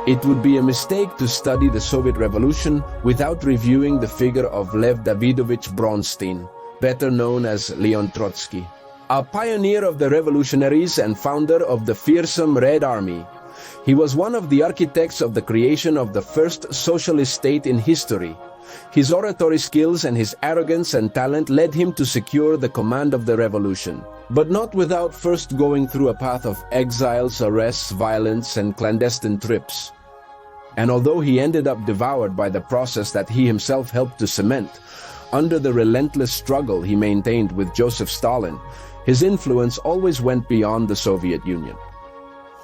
It would be a mistake to study the Soviet Revolution without reviewing the figure of Lev Davidovich Bronstein, better known as Leon Trotsky. A pioneer of the revolutionaries and founder of the fearsome Red Army, he was one of the architects of the creation of the first socialist state in history. His oratory skills and his arrogance and talent led him to secure the command of the revolution, but not without first going through a path of exiles, arrests, violence, and clandestine trips. And although he ended up devoured by the process that he himself helped to cement, under the relentless struggle he maintained with Joseph Stalin, his influence always went beyond the Soviet Union.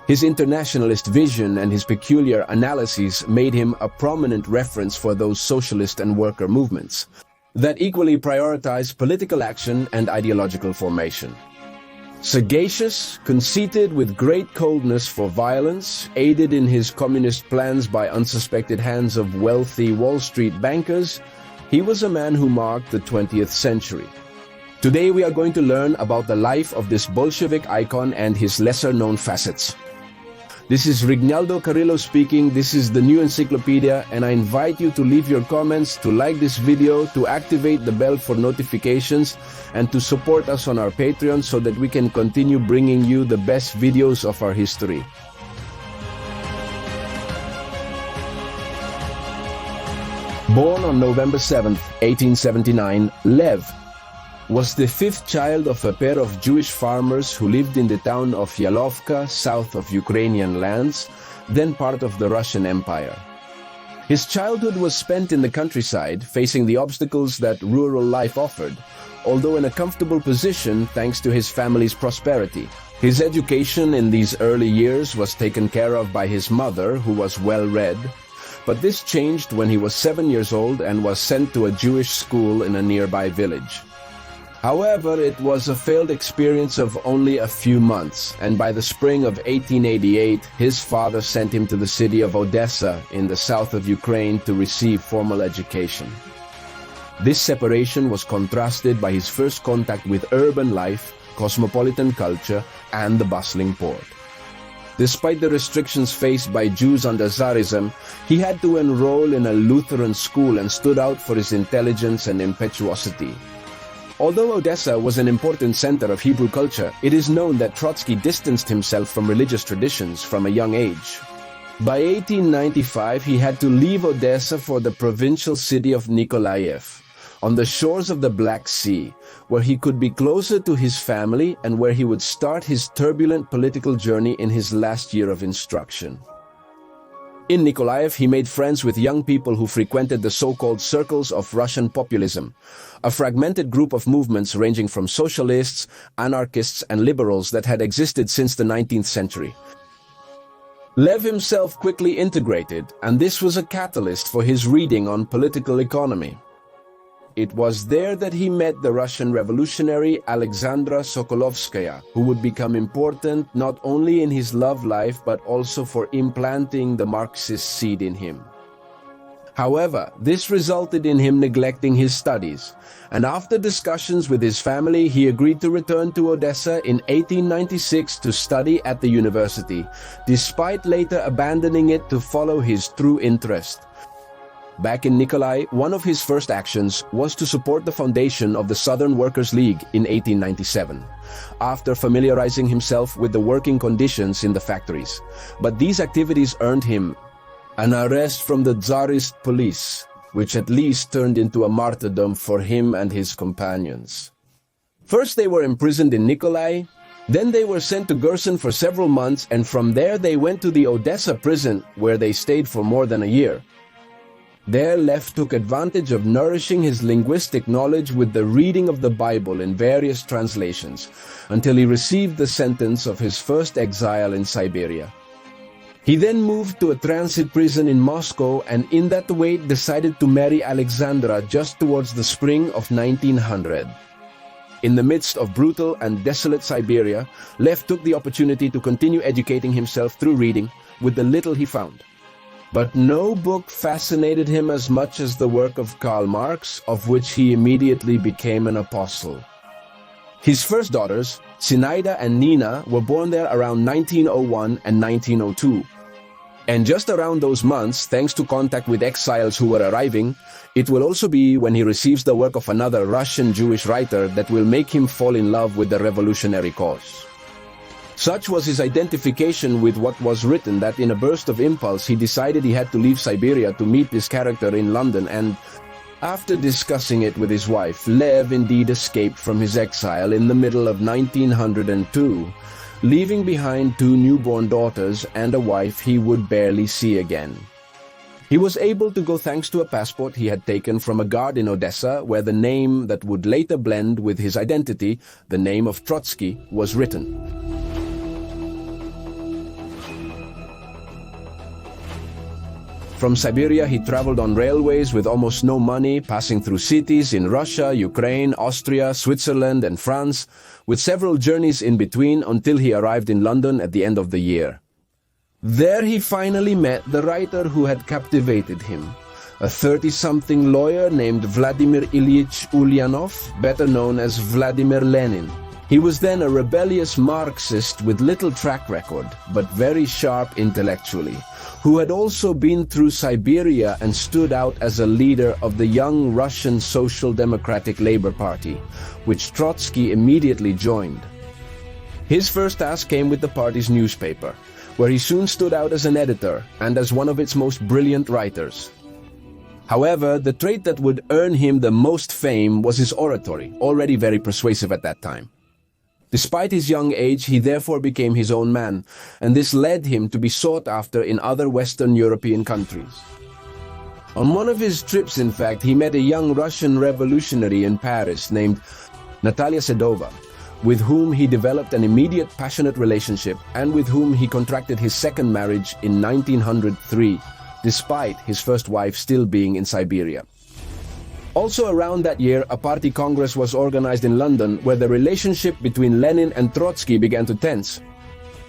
His internationalist vision and his peculiar analyses made him a prominent reference for those socialist and worker movements that equally prioritize political action and ideological formation. Sagacious, conceited with great coldness for violence, aided in his communist plans by unsuspected hands of wealthy Wall Street bankers, he was a man who marked the 20th century. Today we are going to learn about the life of this Bolshevik icon and his lesser-known facets. This is Rignaldo Carrillo speaking. This is the New Encyclopedia, and I invite you to leave your comments, to like this video, to activate the bell for notifications, and to support us on our Patreon so that we can continue bringing you the best videos of our history. Born on November 7, 1879, Lev was the fifth child of a pair of Jewish farmers who lived in the town of Yalovka, south of Ukrainian lands, then part of the Russian Empire. His childhood was spent in the countryside, facing the obstacles that rural life offered, although in a comfortable position thanks to his family's prosperity. His education in these early years was taken care of by his mother, who was well-read, but this changed when he was 7 years old and was sent to a Jewish school in a nearby village. However, it was a failed experience of only a few months, and by the spring of 1888, his father sent him to the city of Odessa in the south of Ukraine to receive formal education. This separation was contrasted by his first contact with urban life, cosmopolitan culture, and the bustling port. Despite the restrictions faced by Jews under Tsarism, he had to enroll in a Lutheran school and stood out for his intelligence and impetuosity. Although Odessa was an important center of Hebrew culture, it is known that Trotsky distanced himself from religious traditions from a young age. By 1895, he had to leave Odessa for the provincial city of Nikolaev, on the shores of the Black Sea, where he could be closer to his family and where he would start his turbulent political journey in his last year of instruction. In Nikolaev, he made friends with young people who frequented the so-called circles of Russian populism, a fragmented group of movements ranging from socialists, anarchists, and liberals that had existed since the 19th century. Lev himself quickly integrated, and this was a catalyst for his reading on political economy. It was there that he met the Russian revolutionary Alexandra Sokolovskaya, who would become important not only in his love life but also for implanting the Marxist seed in him. However, this resulted in him neglecting his studies, and after discussions with his family, he agreed to return to Odessa in 1896 to study at the university, despite later abandoning it to follow his true interest. Back in Nikolai, one of his first actions was to support the foundation of the Southern Workers' League in 1897, after familiarizing himself with the working conditions in the factories. But these activities earned him an arrest from the Tsarist police, which at least turned into a martyrdom for him and his companions. First they were imprisoned in Nikolai, then they were sent to Gerson for several months, and from there they went to the Odessa prison, where they stayed for more than a year. There, Lev took advantage of nourishing his linguistic knowledge with the reading of the Bible in various translations, until he received the sentence of his first exile in Siberia. He then moved to a transit prison in Moscow, and in that way decided to marry Alexandra just towards the spring of 1900. In the midst of brutal and desolate Siberia, Lev took the opportunity to continue educating himself through reading with the little he found. But no book fascinated him as much as the work of Karl Marx, of which he immediately became an apostle. His first daughters, Zinaida and Nina, were born there around 1901 and 1902. And just around those months, thanks to contact with exiles who were arriving, it will also be when he receives the work of another Russian Jewish writer that will make him fall in love with the revolutionary cause. Such was his identification with what was written that in a burst of impulse he decided he had to leave Siberia to meet this character in London, and after discussing it with his wife, Lev indeed escaped from his exile in the middle of 1902, leaving behind 2 newborn daughters and a wife he would barely see again. He was able to go thanks to a passport he had taken from a guard in Odessa, where the name that would later blend with his identity, the name of Trotsky, was written. From Siberia, he traveled on railways with almost no money, passing through cities in Russia, Ukraine, Austria, Switzerland, and France, with several journeys in between until he arrived in London at the end of the year. There he finally met the writer who had captivated him, a 30-something lawyer named Vladimir Ilyich Ulyanov, better known as Vladimir Lenin. He was then a rebellious Marxist with little track record, but very sharp intellectually, who had also been through Siberia and stood out as a leader of the young Russian Social Democratic Labor Party, which Trotsky immediately joined. His first task came with the party's newspaper, where he soon stood out as an editor and as one of its most brilliant writers. However, the trait that would earn him the most fame was his oratory, already very persuasive at that time. Despite his young age, he therefore became his own man, and this led him to be sought after in other Western European countries. On one of his trips, in fact, he met a young Russian revolutionary in Paris named Natalia Sedova, with whom he developed an immediate passionate relationship and with whom he contracted his second marriage in 1903, despite his first wife still being in Siberia. Also around that year, a party congress was organized in London where the relationship between Lenin and Trotsky began to tense.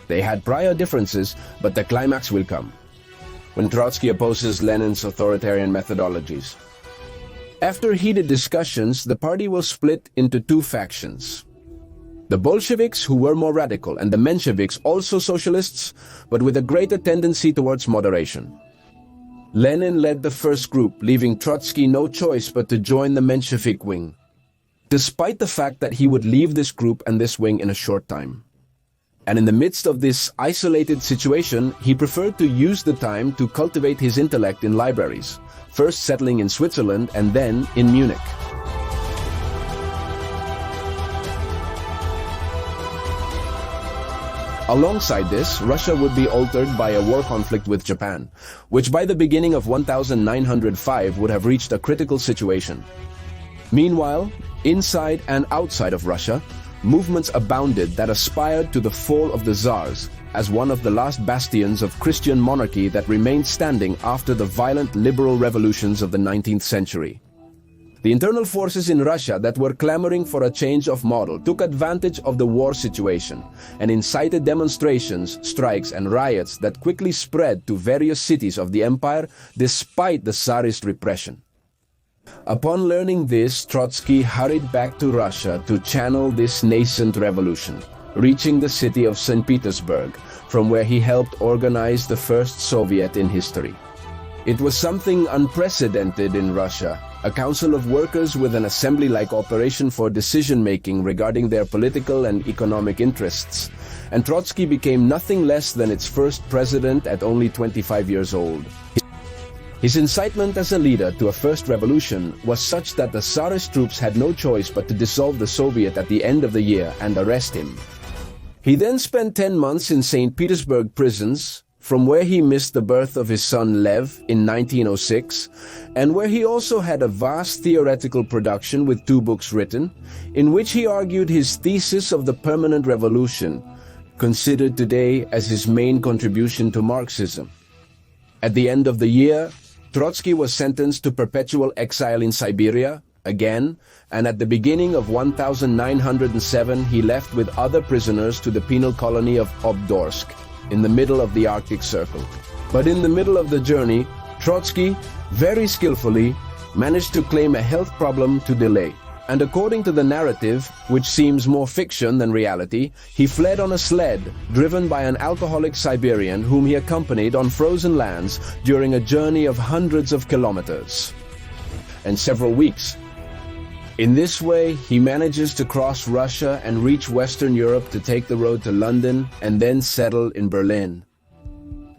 They had prior differences, but the climax will come, when Trotsky opposes Lenin's authoritarian methodologies. After heated discussions, the party was split into 2 factions. The Bolsheviks, who were more radical, and the Mensheviks, also socialists, but with a greater tendency towards moderation. Lenin led the first group, leaving Trotsky no choice but to join the Menshevik wing, despite the fact that he would leave this group and this wing in a short time. And in the midst of this isolated situation, he preferred to use the time to cultivate his intellect in libraries, first settling in Switzerland and then in Munich. Alongside this, Russia would be altered by a war conflict with Japan, which by the beginning of 1905 would have reached a critical situation. Meanwhile, inside and outside of Russia, movements abounded that aspired to the fall of the Tsars as one of the last bastions of Christian monarchy that remained standing after the violent liberal revolutions of the 19th century. The internal forces in Russia that were clamoring for a change of model took advantage of the war situation and incited demonstrations, strikes, and riots that quickly spread to various cities of the empire despite the Tsarist repression. Upon learning this, Trotsky hurried back to Russia to channel this nascent revolution, reaching the city of St. Petersburg, from where he helped organize the first Soviet in history. It was something unprecedented in Russia, a council of workers with an assembly-like operation for decision-making regarding their political and economic interests, and Trotsky became nothing less than its first president at only 25 years old. His incitement as a leader to a first revolution was such that the Tsarist troops had no choice but to dissolve the Soviet at the end of the year and arrest him. He then spent 10 months in St. Petersburg prisons, from where he missed the birth of his son Lev in 1906, and where he also had a vast theoretical production with 2 books written, in which he argued his thesis of the permanent revolution, considered today as his main contribution to Marxism. At the end of the year, Trotsky was sentenced to perpetual exile in Siberia, again, and at the beginning of 1907 he left with other prisoners to the penal colony of Obdorsk, in the middle of the Arctic Circle. But in the middle of the journey, Trotsky, very skillfully, managed to claim a health problem to delay, And according to the narrative, which seems more fiction than reality, he fled on a sled, driven by an alcoholic Siberian whom he accompanied on frozen lands during a journey of hundreds of kilometers and several weeks. In this way, he manages to cross Russia and reach Western Europe to take the road to London and then settle in Berlin.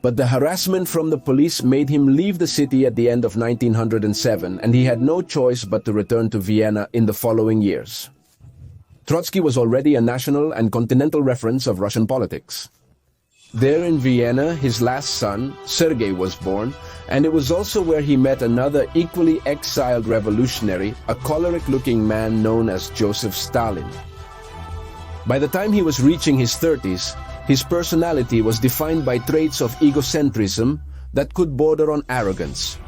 But the harassment from the police made him leave the city at the end of 1907, and he had no choice but to return to Vienna in the following years. Trotsky was already a national and continental reference of Russian politics. There in Vienna, his last son, Sergei, was born, and it was also where he met another equally exiled revolutionary, a choleric-looking man known as Joseph Stalin. By the time he was reaching his 30s, his personality was defined by traits of egocentrism that could border on arrogance.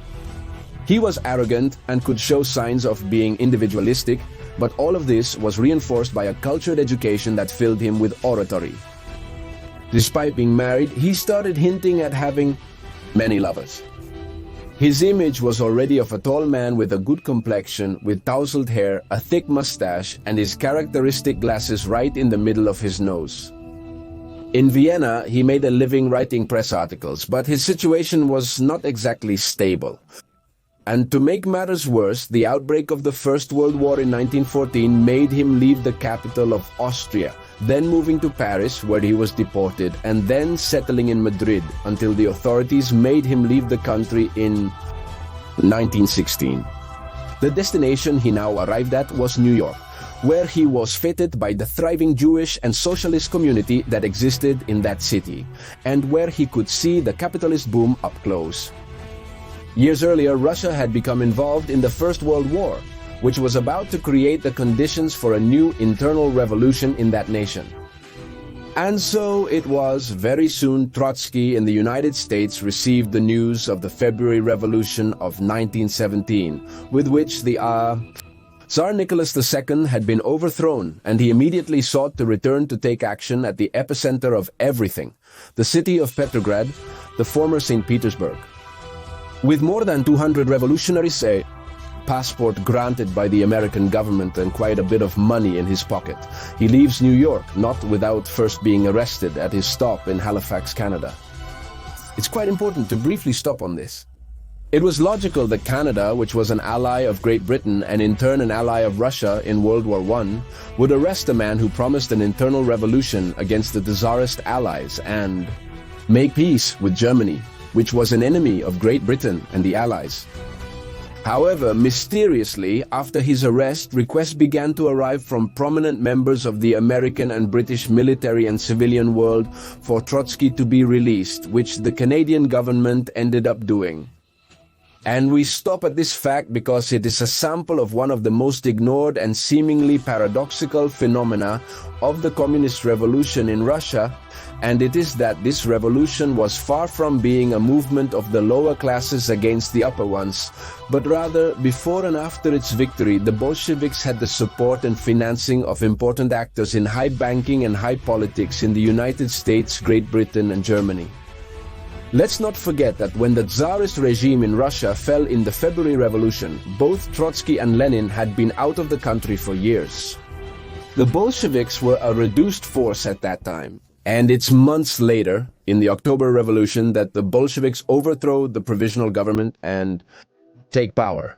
He was arrogant and could show signs of being individualistic, but all of this was reinforced by a cultured education that filled him with oratory. Despite being married, he started hinting at having many lovers. His image was already of a tall man with a good complexion, with tousled hair, a thick mustache, and his characteristic glasses right in the middle of his nose. In Vienna, he made a living writing press articles, but his situation was not exactly stable. And to make matters worse, the outbreak of the First World War in 1914 made him leave the capital of Austria, then moving to Paris, where he was deported, and then settling in Madrid until the authorities made him leave the country in 1916. The destination he now arrived at was New York, where he was feted by the thriving Jewish and socialist community that existed in that city, and where he could see the capitalist boom up close. Years earlier, Russia had become involved in the First World War, which was about to create the conditions for a new internal revolution in that nation. And so it was very soon Trotsky in the United States received the news of the February Revolution of 1917, with which the Tsar Nicholas II had been overthrown, and he immediately sought to return to take action at the epicenter of everything, the city of Petrograd, the former St. Petersburg. With more than 200 revolutionaries, a passport granted by the American government, and quite a bit of money in his pocket, he leaves New York, not without first being arrested at his stop in Halifax, Canada. It's quite important to briefly stop on this. It was logical that Canada, which was an ally of Great Britain and in turn an ally of Russia in World War I, would arrest a man who promised an internal revolution against the Tsarist allies and make peace with Germany, which was an enemy of Great Britain and the Allies. However, mysteriously, after his arrest, requests began to arrive from prominent members of the American and British military and civilian world for Trotsky to be released, which the Canadian government ended up doing. And we stop at this fact because it is a sample of one of the most ignored and seemingly paradoxical phenomena of the communist revolution in Russia, and it is that this revolution was far from being a movement of the lower classes against the upper ones, but rather, before and after its victory, the Bolsheviks had the support and financing of important actors in high banking and high politics in the United States, Great Britain, and Germany. Let's not forget that when the Tsarist regime in Russia fell in the February Revolution, both Trotsky and Lenin had been out of the country for years. The Bolsheviks were a reduced force at that time, and it's months later, in the October Revolution, that the Bolsheviks overthrow the provisional government and take power.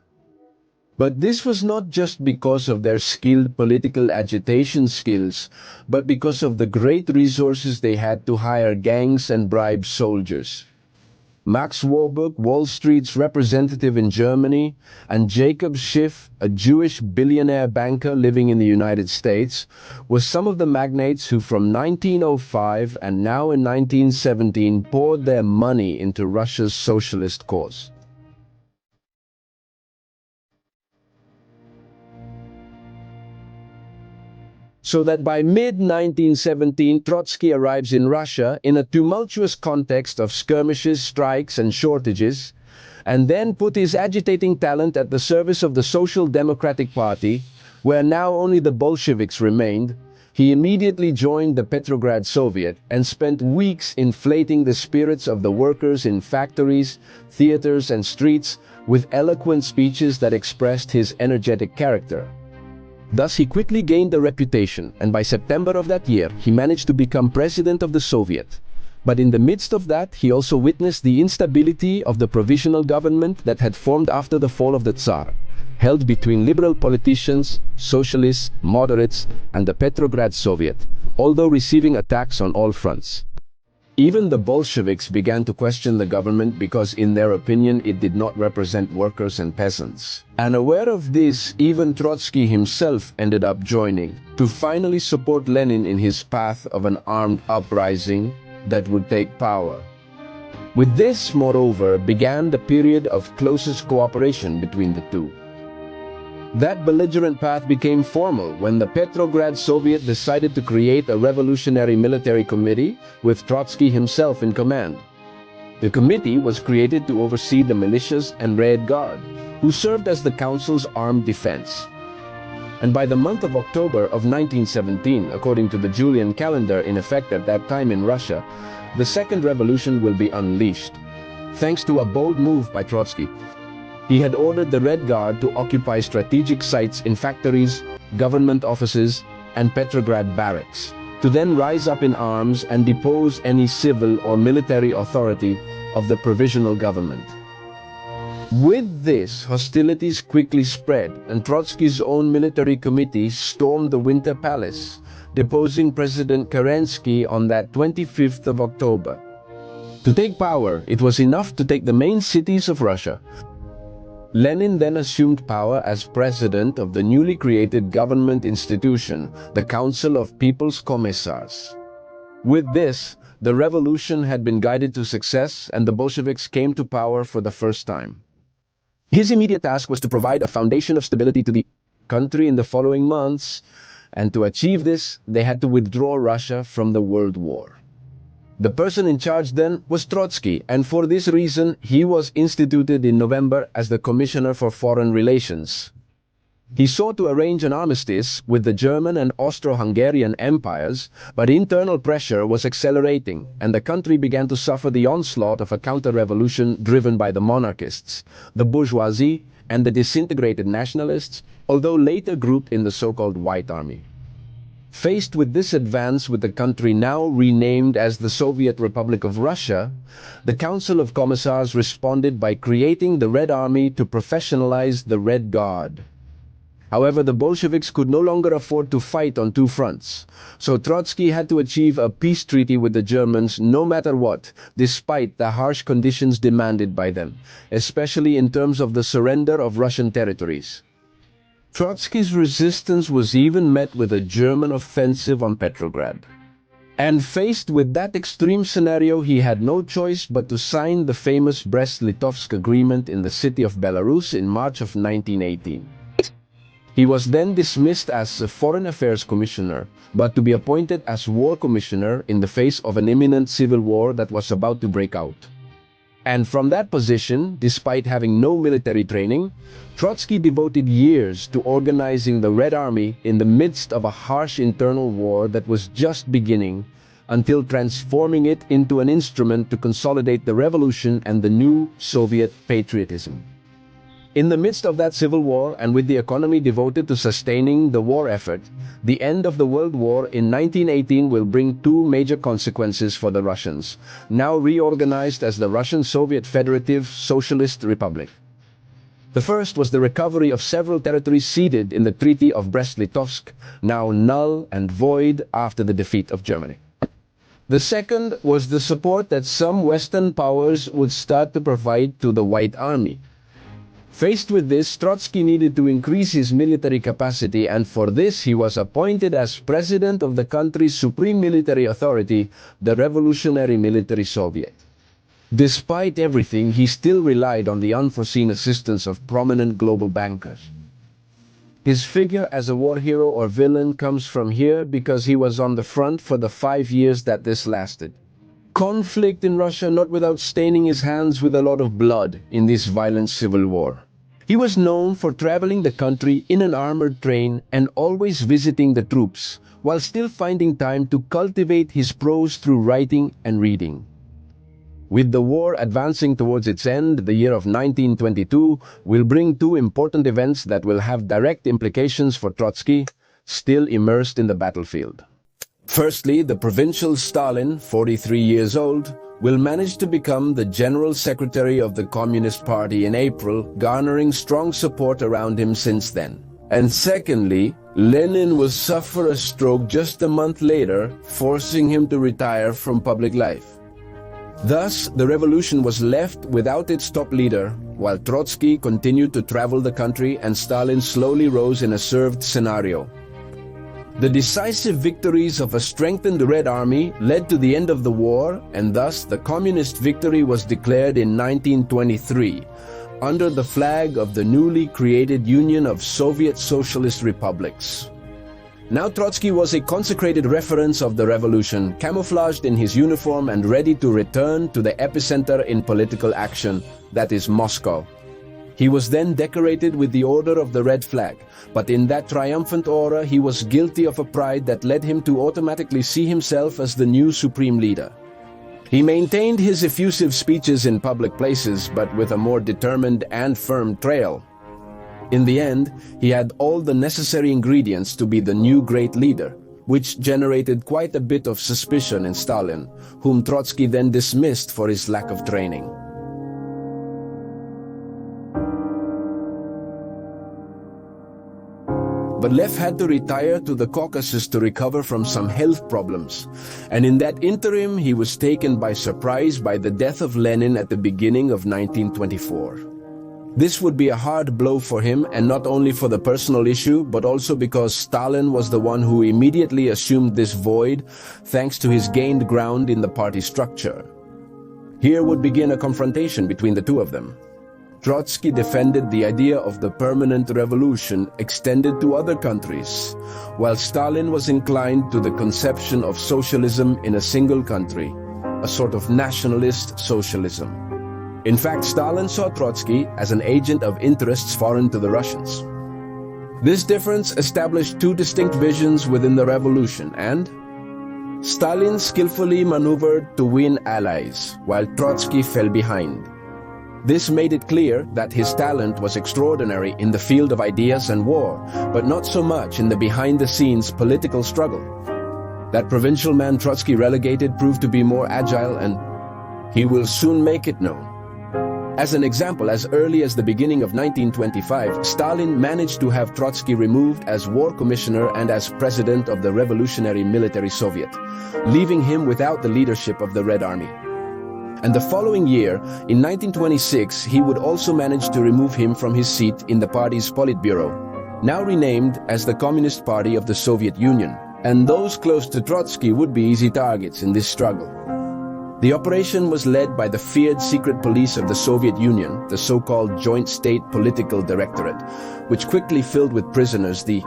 But this was not just because of their skilled political agitation skills, but because of the great resources they had to hire gangs and bribe soldiers. Max Warburg, Wall Street's representative in Germany, and Jacob Schiff, a Jewish billionaire banker living in the United States, were some of the magnates who from 1905 and now in 1917 poured their money into Russia's socialist cause. So that by mid-1917, Trotsky arrives in Russia in a tumultuous context of skirmishes, strikes, and shortages, and then put his agitating talent at the service of the Social Democratic Party, where now only the Bolsheviks remained. He immediately joined the Petrograd Soviet and spent weeks inflating the spirits of the workers in factories, theaters, and streets with eloquent speeches that expressed his energetic character. Thus, he quickly gained a reputation, and by September of that year, he managed to become president of the Soviet. But in the midst of that, he also witnessed the instability of the provisional government that had formed after the fall of the Tsar, held between liberal politicians, socialists, moderates, and the Petrograd Soviet, although receiving attacks on all fronts. Even the Bolsheviks began to question the government because, in their opinion, it did not represent workers and peasants. And aware of this, even Trotsky himself ended up joining, to finally support Lenin in his path of an armed uprising that would take power. With this, moreover, began the period of closest cooperation between the two. That belligerent path became formal when the Petrograd Soviet decided to create a revolutionary military committee with Trotsky himself in command. The committee was created to oversee the militias and Red Guard, who served as the council's armed defense. And by the month of October of 1917, according to the Julian calendar in effect at that time in Russia, the Second Revolution will be unleashed, thanks to a bold move by Trotsky. He had ordered the Red Guard to occupy strategic sites in factories, government offices, and Petrograd barracks, to then rise up in arms and depose any civil or military authority of the provisional government. With this, hostilities quickly spread, and Trotsky's own military committee stormed the Winter Palace, deposing President Kerensky on that 25th of October. To take power, it was enough to take the main cities of Russia. Lenin then assumed power as president of the newly created government institution, the Council of People's Commissars. With this, the revolution had been guided to success, and the Bolsheviks came to power for the first time. His immediate task was to provide a foundation of stability to the country in the following months, and to achieve this, they had to withdraw Russia from the World War. The person in charge then was Trotsky, and for this reason, he was instituted in November as the Commissioner for Foreign Relations. He sought to arrange an armistice with the German and Austro-Hungarian empires, but internal pressure was accelerating, and the country began to suffer the onslaught of a counter-revolution driven by the monarchists, the bourgeoisie, and the disintegrated nationalists, although later grouped in the so-called White Army. Faced with this advance, with the country now renamed as the Soviet Republic of Russia, the Council of Commissars responded by creating the Red Army to professionalize the Red Guard. However, the Bolsheviks could no longer afford to fight on two fronts, so Trotsky had to achieve a peace treaty with the Germans no matter what, despite the harsh conditions demanded by them, especially in terms of the surrender of Russian territories. Trotsky's resistance was even met with a German offensive on Petrograd. And faced with that extreme scenario, he had no choice but to sign the famous Brest-Litovsk Agreement in the city of Belarus in March of 1918. He was then dismissed as a Foreign Affairs Commissioner, but to be appointed as War Commissioner in the face of an imminent civil war that was about to break out. And from that position, despite having no military training, Trotsky devoted years to organizing the Red Army in the midst of a harsh internal war that was just beginning, until transforming it into an instrument to consolidate the revolution and the new Soviet patriotism. In the midst of that civil war, and with the economy devoted to sustaining the war effort, the end of the World War in 1918 will bring two major consequences for the Russians, now reorganized as the Russian Soviet Federative Socialist Republic. The first was the recovery of several territories ceded in the Treaty of Brest-Litovsk, now null and void after the defeat of Germany. The second was the support that some Western powers would start to provide to the White Army. Faced with this, Trotsky needed to increase his military capacity, and for this he was appointed as president of the country's supreme military authority, the Revolutionary Military Soviet. Despite everything, he still relied on the unforeseen assistance of prominent global bankers. His figure as a war hero or villain comes from here because he was on the front for the 5 years that this lasted. Conflict in Russia, not without staining his hands with a lot of blood in this violent civil war. He was known for traveling the country in an armored train and always visiting the troops, while still finding time to cultivate his prose through writing and reading. With the war advancing towards its end, the year of 1922 will bring two important events that will have direct implications for Trotsky, still immersed in the battlefield. Firstly, the provincial Stalin, 43 years old, will manage to become the General Secretary of the Communist Party in April, garnering strong support around him since then. And secondly, Lenin will suffer a stroke just a month later, forcing him to retire from public life. Thus, the revolution was left without its top leader, while Trotsky continued to travel the country and Stalin slowly rose in a served scenario. The decisive victories of a strengthened Red Army led to the end of the war, and thus the communist victory was declared in 1923, under the flag of the newly created Union of Soviet Socialist Republics. Now Trotsky was a consecrated reference of the revolution, camouflaged in his uniform and ready to return to the epicenter in political action, that is Moscow. He was then decorated with the Order of the Red Flag, but in that triumphant aura he was guilty of a pride that led him to automatically see himself as the new supreme leader. He maintained his effusive speeches in public places, but with a more determined and firm trail. In the end, he had all the necessary ingredients to be the new great leader, which generated quite a bit of suspicion in Stalin, whom Trotsky then dismissed for his lack of training. But Lev had to retire to the Caucasus to recover from some health problems, and in that interim he was taken by surprise by the death of Lenin at the beginning of 1924. This would be a hard blow for him, and not only for the personal issue, but also because Stalin was the one who immediately assumed this void, thanks to his gained ground in the party structure. Here would begin a confrontation between the two of them. Trotsky defended the idea of the permanent revolution extended to other countries, while Stalin was inclined to the conception of socialism in a single country, a sort of nationalist socialism. In fact, Stalin saw Trotsky as an agent of interests foreign to the Russians. This difference established two distinct visions within the revolution, and Stalin skillfully maneuvered to win allies, while Trotsky fell behind. This made it clear that his talent was extraordinary in the field of ideas and war, but not so much in the behind-the-scenes political struggle. That provincial man Trotsky relegated proved to be more agile, and he will soon make it known. As an example, as early as the beginning of 1925, Stalin managed to have Trotsky removed as war commissioner and as president of the Revolutionary Military Soviet, leaving him without the leadership of the Red Army. And the following year, in 1926, he would also manage to remove him from his seat in the party's Politburo, now renamed as the Communist Party of the Soviet Union, and those close to Trotsky would be easy targets in this struggle. The operation was led by the feared secret police of the Soviet Union, the so-called Joint State Political Directorate, which quickly filled with prisoners, the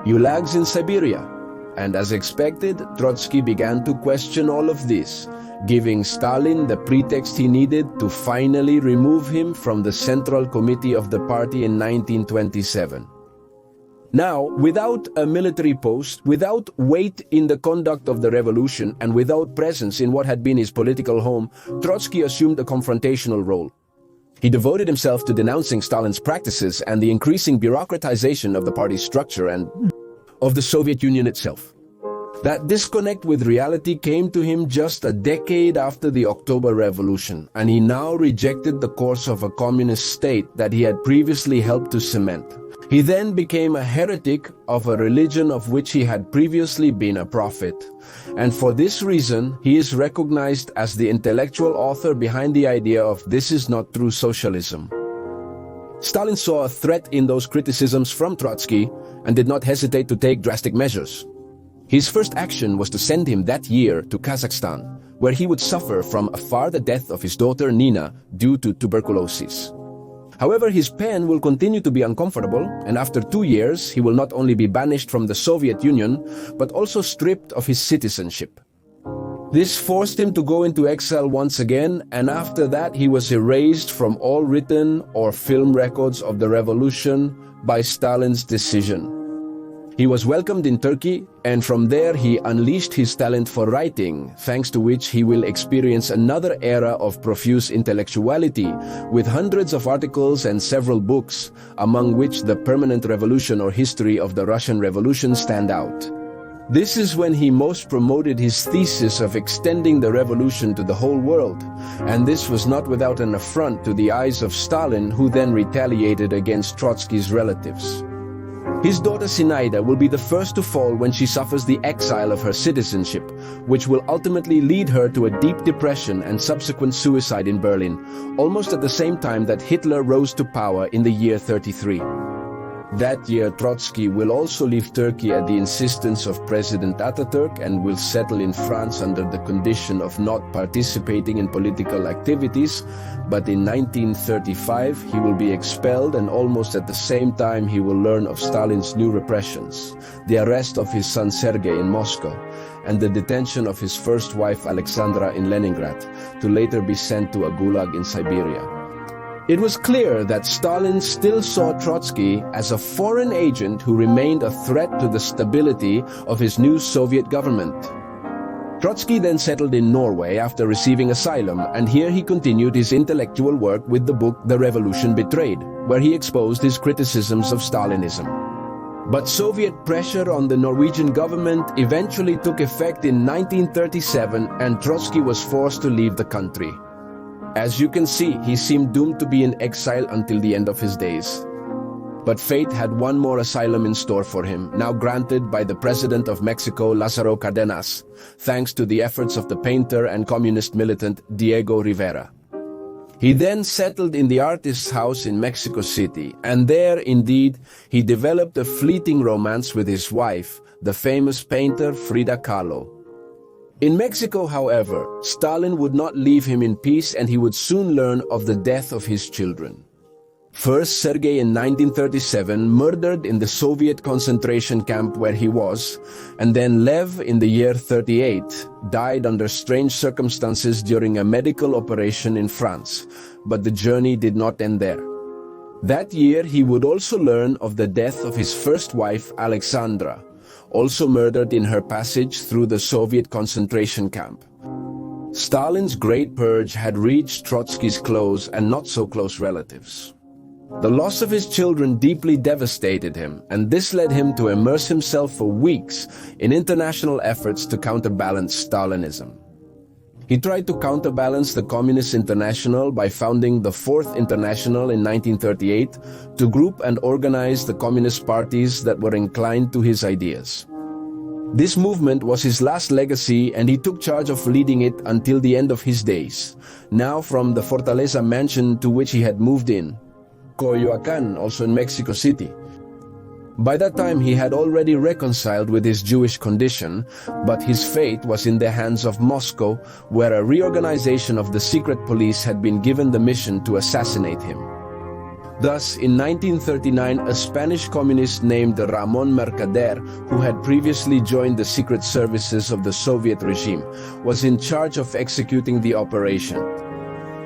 gulags in Siberia. And as expected, Trotsky began to question all of this, giving Stalin the pretext he needed to finally remove him from the Central Committee of the party in 1927. Now, without a military post, without weight in the conduct of the revolution, and without presence in what had been his political home, Trotsky assumed a confrontational role. He devoted himself to denouncing Stalin's practices and the increasing bureaucratization of the party's structure and of the Soviet Union itself. That disconnect with reality came to him just a decade after the October Revolution, and he now rejected the course of a communist state that he had previously helped to cement. He then became a heretic of a religion of which he had previously been a prophet, and for this reason he is recognized as the intellectual author behind the idea of "this is not true socialism." Stalin saw a threat in those criticisms from Trotsky and did not hesitate to take drastic measures. His first action was to send him that year to Kazakhstan, where he would suffer from afar the death of his daughter Nina due to tuberculosis. However, his pen will continue to be uncomfortable, and after 2 years he will not only be banished from the Soviet Union, but also stripped of his citizenship. This forced him to go into exile once again, and after that he was erased from all written or film records of the revolution by Stalin's decision. He was welcomed in Turkey, and from there he unleashed his talent for writing, thanks to which he will experience another era of profuse intellectuality, with hundreds of articles and several books, among which The Permanent Revolution or History of the Russian Revolution stand out. This is when he most promoted his thesis of extending the revolution to the whole world, and this was not without an affront to the eyes of Stalin, who then retaliated against Trotsky's relatives. His daughter Zinaida will be the first to fall when she suffers the exile of her citizenship, which will ultimately lead her to a deep depression and subsequent suicide in Berlin, almost at the same time that Hitler rose to power in the year 33. That year, Trotsky will also leave Turkey at the insistence of President Ataturk and will settle in France under the condition of not participating in political activities, but in 1935 he will be expelled, and almost at the same time he will learn of Stalin's new repressions, the arrest of his son Sergei in Moscow, and the detention of his first wife Alexandra in Leningrad, to later be sent to a gulag in Siberia. It was clear that Stalin still saw Trotsky as a foreign agent who remained a threat to the stability of his new Soviet government. Trotsky then settled in Norway after receiving asylum, and here he continued his intellectual work with the book The Revolution Betrayed, where he exposed his criticisms of Stalinism. But Soviet pressure on the Norwegian government eventually took effect in 1937, and Trotsky was forced to leave the country. As you can see, he seemed doomed to be in exile until the end of his days. But fate had one more asylum in store for him, now granted by the President of Mexico, Lázaro Cárdenas, thanks to the efforts of the painter and communist militant Diego Rivera. He then settled in the artist's house in Mexico City, and there, indeed, he developed a fleeting romance with his wife, the famous painter Frida Kahlo. In Mexico, however, Stalin would not leave him in peace, and he would soon learn of the death of his children. First, Sergei in 1937, murdered in the Soviet concentration camp where he was, and then Lev in the year 38, died under strange circumstances during a medical operation in France, but the journey did not end there. That year, he would also learn of the death of his first wife, Alexandra, also murdered in her passage through the Soviet concentration camp. Stalin's Great Purge had reached Trotsky's close and not so close relatives. The loss of his children deeply devastated him, and this led him to immerse himself for weeks in international efforts to counterbalance Stalinism. He tried to counterbalance the Communist International by founding the Fourth International in 1938 to group and organize the communist parties that were inclined to his ideas. This movement was his last legacy, and he took charge of leading it until the end of his days, now from the Fortaleza mansion to which he had moved in, Coyoacán, also in Mexico City. By that time, he had already reconciled with his Jewish condition, but his fate was in the hands of Moscow, where a reorganization of the secret police had been given the mission to assassinate him. Thus, in 1939, a Spanish communist named Ramón Mercader, who had previously joined the secret services of the Soviet regime, was in charge of executing the operation.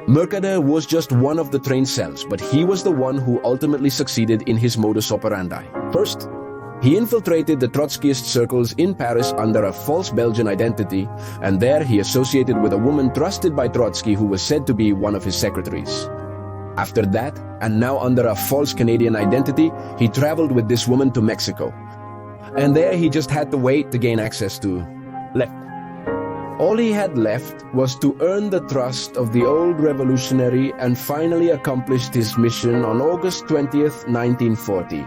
Mercader was just one of the trained cells, but he was the one who ultimately succeeded in his modus operandi. First, he infiltrated the Trotskyist circles in Paris under a false Belgian identity, and there he associated with a woman trusted by Trotsky who was said to be one of his secretaries. After that, and now under a false Canadian identity, he traveled with this woman to Mexico. And there he just had to wait to gain access to left. All he had left was to earn the trust of the old revolutionary, and finally accomplished his mission on August 20th, 1940.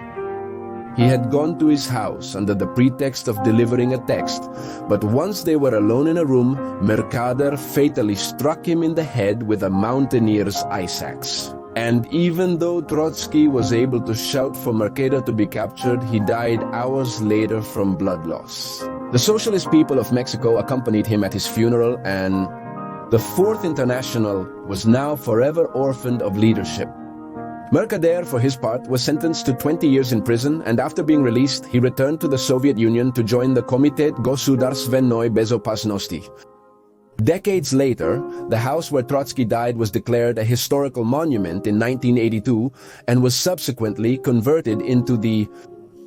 He had gone to his house under the pretext of delivering a text, but once they were alone in a room, Mercader fatally struck him in the head with a mountaineer's ice axe. And even though Trotsky was able to shout for Mercader to be captured, he died hours later from blood loss. The Socialist people of Mexico accompanied him at his funeral, and the Fourth International was now forever orphaned of leadership. Mercader, for his part, was sentenced to 20 years in prison, and after being released, he returned to the Soviet Union to join the Komitet Gosudarstvennoy Bezopasnosti. Decades later, the house where Trotsky died was declared a historical monument in 1982 and was subsequently converted into the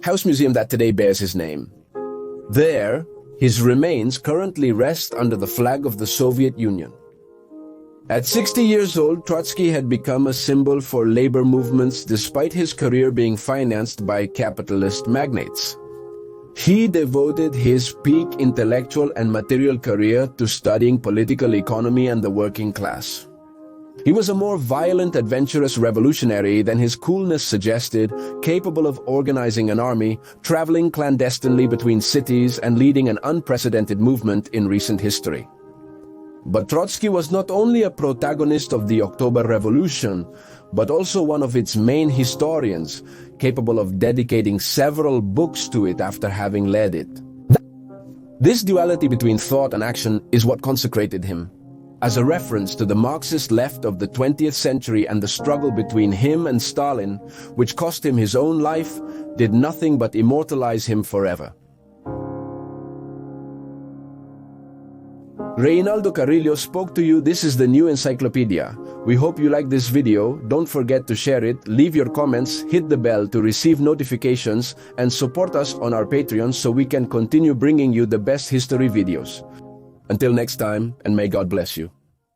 house museum that today bears his name. There, his remains currently rest under the flag of the Soviet Union. At 60 years old, Trotsky had become a symbol for labor movements despite his career being financed by capitalist magnates. He devoted his peak intellectual and material career to studying political economy and the working class. He was a more violent, adventurous revolutionary than his coolness suggested, capable of organizing an army, traveling clandestinely between cities, and leading an unprecedented movement in recent history. But Trotsky was not only a protagonist of the October Revolution, but also one of its main historians, capable of dedicating several books to it after having led it. This duality between thought and action is what consecrated him. As a reference to the Marxist left of the 20th century and the struggle between him and Stalin, which cost him his own life, did nothing but immortalize him forever. Reynaldo Carrillo spoke to you. This is the new encyclopedia. We hope you like this video. Don't forget to share it, leave your comments, hit the bell to receive notifications, and support us on our Patreon so we can continue bringing you the best history videos. Until next time, and may God bless you.